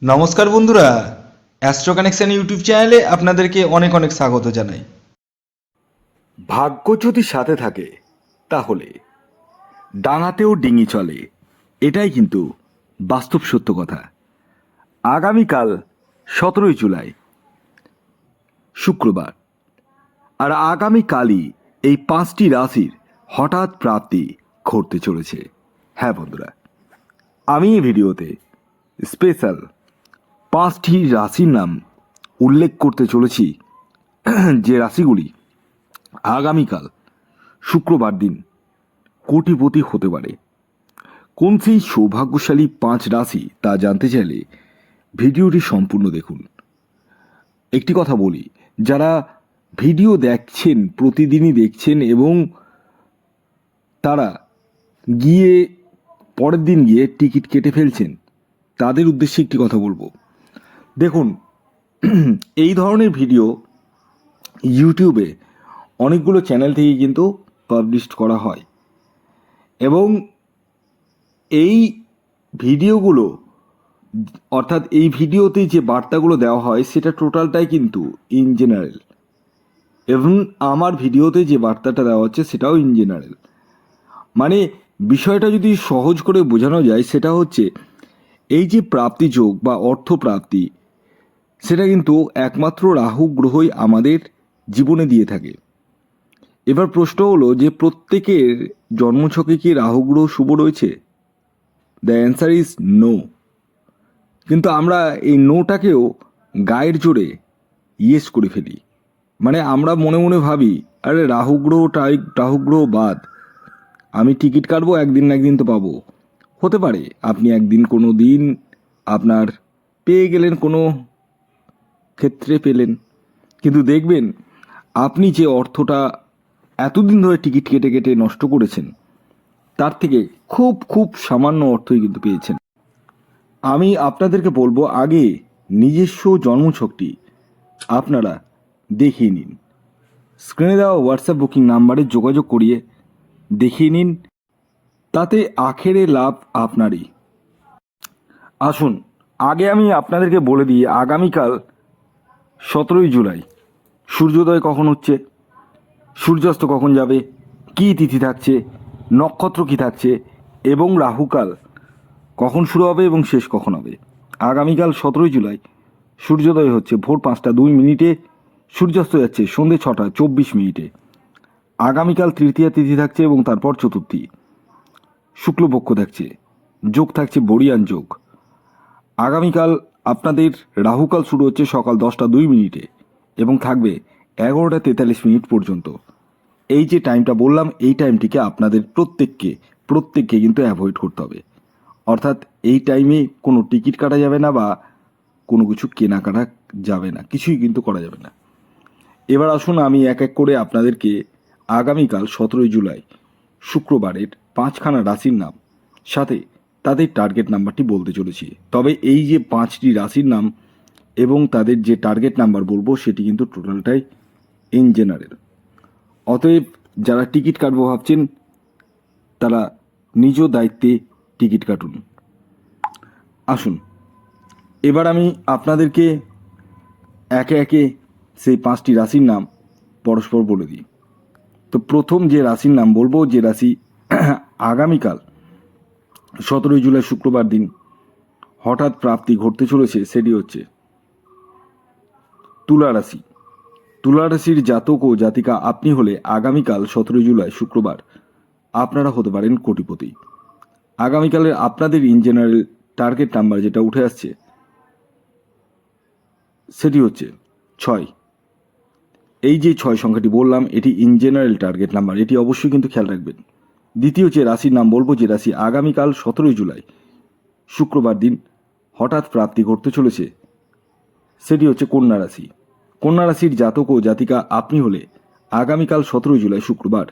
নমস্কার বন্ধুরা, astro connection YouTube চ্যানেলে আপনাদেরকে অনেক অনেক স্বাগত জানাই। ভাগ্য যদি সাথে থাকে তাহলে ডাঙাতেও ডিঙি চলে, এটাই কিন্তু বাস্তব সত্য কথা। আগামীকাল 17 জুলাই শুক্রবার, আর আগামীকালই এই 5টি রাশির হঠাৎ প্রাপ্তি ঘটতে চলেছে। হ্যাঁ বন্ধুরা, আমি এই ভিডিওতে স্পেশাল 5টি রাশির নাম উল্লেখ করতে চলেছি, যে রাশিগুলি আগামীকাল শুক্রবার দিন কোটিপতি হতে পারে। কোন সেই সৌভাগ্যশালী 5 রাশি তা জানতে চাইলে ভিডিওটি সম্পূর্ণ দেখুন। একটি কথা বলি, যারা ভিডিও দেখছেন, প্রতিদিনই দেখছেন এবং তারা গিয়ে পরের দিন গিয়ে টিকিট কেটে ফেলছেন, তাদের উদ্দেশ্যে একটি কথা বলবো। দেখুন, এই ধরনের ভিডিও ইউটিউবে অনেকগুলো চ্যানেল থেকে কিন্তু পাবলিশ করা হয় এবং এই ভিডিওগুলো, অর্থাৎ এই ভিডিওতে যে বার্তাগুলো দেওয়া হয় সেটা টোটালটাই কিন্তু ইন জেনারেল, এবং আমার ভিডিওতে যে বার্তাটা দেওয়া হচ্ছে সেটাও ইন জেনারেল। মানে বিষয়টা যদি সহজ করে বোঝানো যায়, সেটা হচ্ছে এই যে প্রাপ্তি যোগ বা অর্থ প্রাপ্তি, সেটা কিন্তু একমাত্র রাহু গ্রহই আমাদের জীবনে দিয়ে থাকে। এবার প্রশ্ন হলো যে প্রত্যেকের জন্মছকে কি রাহু গ্রহ শুভ রয়েছে? The answer is no. কিন্তু আমরা এই নোটাকেও গায়ের জোরে ইয়েস করে ফেলি। মানে আমরা মনে মনে ভাবি, আরে রাহু গ্রহ বাদ, আমি টিকিট কাটবো, একদিন না একদিন তো পাবো। হতে পারে আপনি একদিন কোনো দিন আপনার পেয়ে গেলেন, কোনো ক্ষেত্রে পেলেন, কিন্তু দেখবেন আপনি যে অর্থটা এতদিন ধরে টিকিট কেটে কেটে নষ্ট করেছেন, তার থেকে খুব খুব সামান্য অর্থই কিন্তু পেয়েছেন। আমি আপনাদেরকে বলবো, আগে নিজস্ব জন্মছকটি আপনারা দেখিয়ে নিন। স্ক্রিনে দেওয়া হোয়াটসঅ্যাপ বুকিং নাম্বারে যোগাযোগ করিয়ে দেখিয়ে নিন, তাতে আখেরে লাভ আপনারই। আসুন, আগে আমি আপনাদেরকে বলে দিই, আগামীকাল 17 জুলাই সূর্যোদয় কখন হচ্ছে, সূর্যাস্ত কখন যাবে, কী তিথি থাকছে, নক্ষত্র কী থাকছে এবং রাহুকাল কখন শুরু হবে এবং শেষ কখন হবে। আগামীকাল 17 জুলাই সূর্যোদয় হচ্ছে ভোর 5টা 2 মিনিটে, সূর্যাস্ত যাচ্ছে সন্ধে 6টা 24 মিনিটে। আগামীকাল তৃতীয়া তিথি থাকছে এবং তারপর চতুর্থী, শুক্লপক্ষ থাকছে, যোগ থাকছে বরিয়ান যোগ। আগামীকাল আপনাদের রাহুকাল শুরু হচ্ছে সকাল 10টা 2 মিনিটে এবং থাকবে 11টা 43 মিনিট পর্যন্ত। এই যে টাইমটা বললাম, এই টাইমটিকে আপনাদের প্রত্যেককে কিন্তু অ্যাভয়েড করতে হবে। অর্থাৎ এই টাইমে কোনো টিকিট কাটা যাবে না বা কোনো কিছু কেনাকাটা যাবে না, কিছুই কিন্তু করা যাবে না। এবার আসুন, আমি এক এক করে আপনাদেরকে আগামীকাল 17 জুলাই শুক্রবারের 5খানা রাশির নাম সাথে তাদের টার্গেট নাম্বারটি বলতে চলেছি। তবে এই যে 5টি রাশির নাম এবং তাদের যে টার্গেট নাম্বার বলবো, সেটি কিন্তু টোটালটাই ইন জেনারেল। অতএব যারা টিকিট কাটবো ভাবছেন, তারা নিজ দায়িত্বে টিকিট কাটুন। আসুন, এবার আমি আপনাদেরকে একে একে সেই 5টি রাশির নাম পরস্পর বলে দিই। তো প্রথম যে রাশির নাম বলবো, যে রাশি আগামীকাল 17 জুলাই শুক্রবার দিন হঠাৎ প্রাপ্তি ঘটতে চলেছে, সেটি হচ্ছে তুলা রাশি। তুলা রাশির জাতক ও জাতিকা আপনি হলে আগামীকাল 17 জুলাই শুক্রবার আপনারা হতে পারেন কোটিপতি। আগামীকালের আপনাদের ইন জেনারেল টার্গেট নাম্বার যেটা উঠে আসছে, সেটি হচ্ছে 6। এই যে 6 সংখ্যাটি বললাম, এটি ইন জেনারেল টার্গেট নাম্বার, এটি অবশ্যই কিন্তু খেয়াল রাখবেন। দ্বিতীয় যে রাশির নাম বলবো, যে রাশি আগামীকাল 17 জুলাই শুক্রবার দিন হঠাৎ প্রাপ্তি ঘটতে চলেছে, সেটি হচ্ছে কন্যা রাশি। কন্যা রাশির জাতক ও জাতিকা আপনি হলে আগামীকাল 17 জুলাই শুক্রবার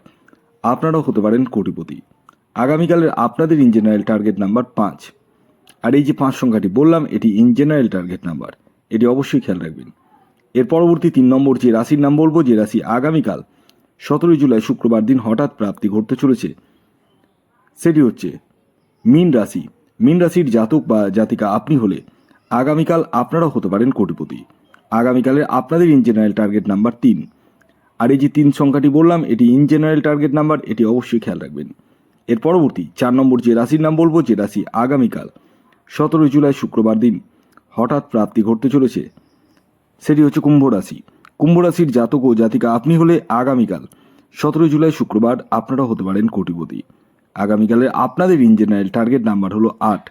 আপনারাও হতে পারেন কোটিপতি। আগামীকালের আপনাদের ইন জেনারেল টার্গেট নাম্বার 5। আর এই যে 5 সংখ্যাটি বললাম, এটি ইন জেনারেল টার্গেট নাম্বার, এটি অবশ্যই খেয়াল রাখবেন। এর পরবর্তী 3 নম্বর যে রাশির নাম বলবো, যে রাশি আগামীকাল 17 জুলাই শুক্রবার দিন হঠাৎ প্রাপ্তি ঘটতে চলেছে, সেটি হচ্ছে মীন রাশি। মীন রাশির জাতক বা জাতিকা আপনি হলে আগামীকাল আপনারাও হতে পারেন কোটিপতি। আগামীকালের আপনাদের ইন জেনারেল টার্গেট নাম্বার 3। আর এই যে 3 সংখ্যাটি বললাম, এটি ইন জেনারেল টার্গেট নাম্বার, এটি অবশ্যই খেয়াল রাখবেন। এর পরবর্তী 4 নম্বর যে রাশির নাম বলবো, যে রাশি আগামীকাল 17 জুলাই শুক্রবার দিন হঠাৎ প্রাপ্তি ঘটতে চলেছে, সেটি হচ্ছে কুম্ভ রাশি। কুম্ভ রাশির জাতক ও জাতিকা আপনি হলে আগামীকাল 17 জুলাই শুক্রবার আপনারা হতে পারেন কোটিপতি। আগামীকালের আপনাদের ইন জেনারেল টার্গেট নাম্বার হলো 8।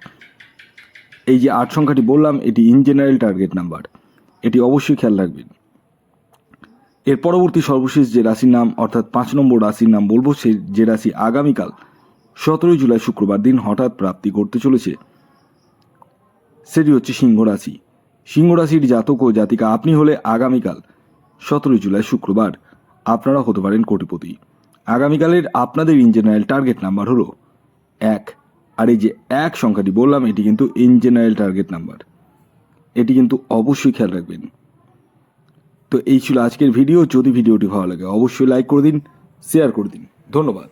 এই যে 8 সংখ্যাটি বললাম, এটি ইন জেনারেল টার্গেট নাম্বার, এটি অবশ্যই খেয়াল রাখবেন। এর পরবর্তী সর্বশেষ যে রাশির নাম অর্থাৎ 5 নম্বর রাশির নাম বলবো, সে যে রাশি আগামীকাল 17 জুলাই শুক্রবার দিন হঠাৎ প্রাপ্তি ঘটতে চলেছে, সেটি হচ্ছে সিংহ রাশি। সিংহ রাশির জাতক ও জাতিকা আপনি হলে আগামীকাল 17 জুলাই শুক্রবার আপনারা হতে পারেন কোটিপতি। আগামীকালের আপনাদের ইন জেনারেল টার্গেট নাম্বার হলো 1। আর এই যে 1 সংখ্যাটি বললাম, এটি কিন্তু ইন জেনারেল টার্গেট নাম্বার, এটি কিন্তু অবশ্যই খেয়াল রাখবেন। তো এই ছিল আজকের ভিডিও। যদি ভিডিওটি ভালো লাগে অবশ্যই লাইক করে দিন, শেয়ার করে দিন। ধন্যবাদ।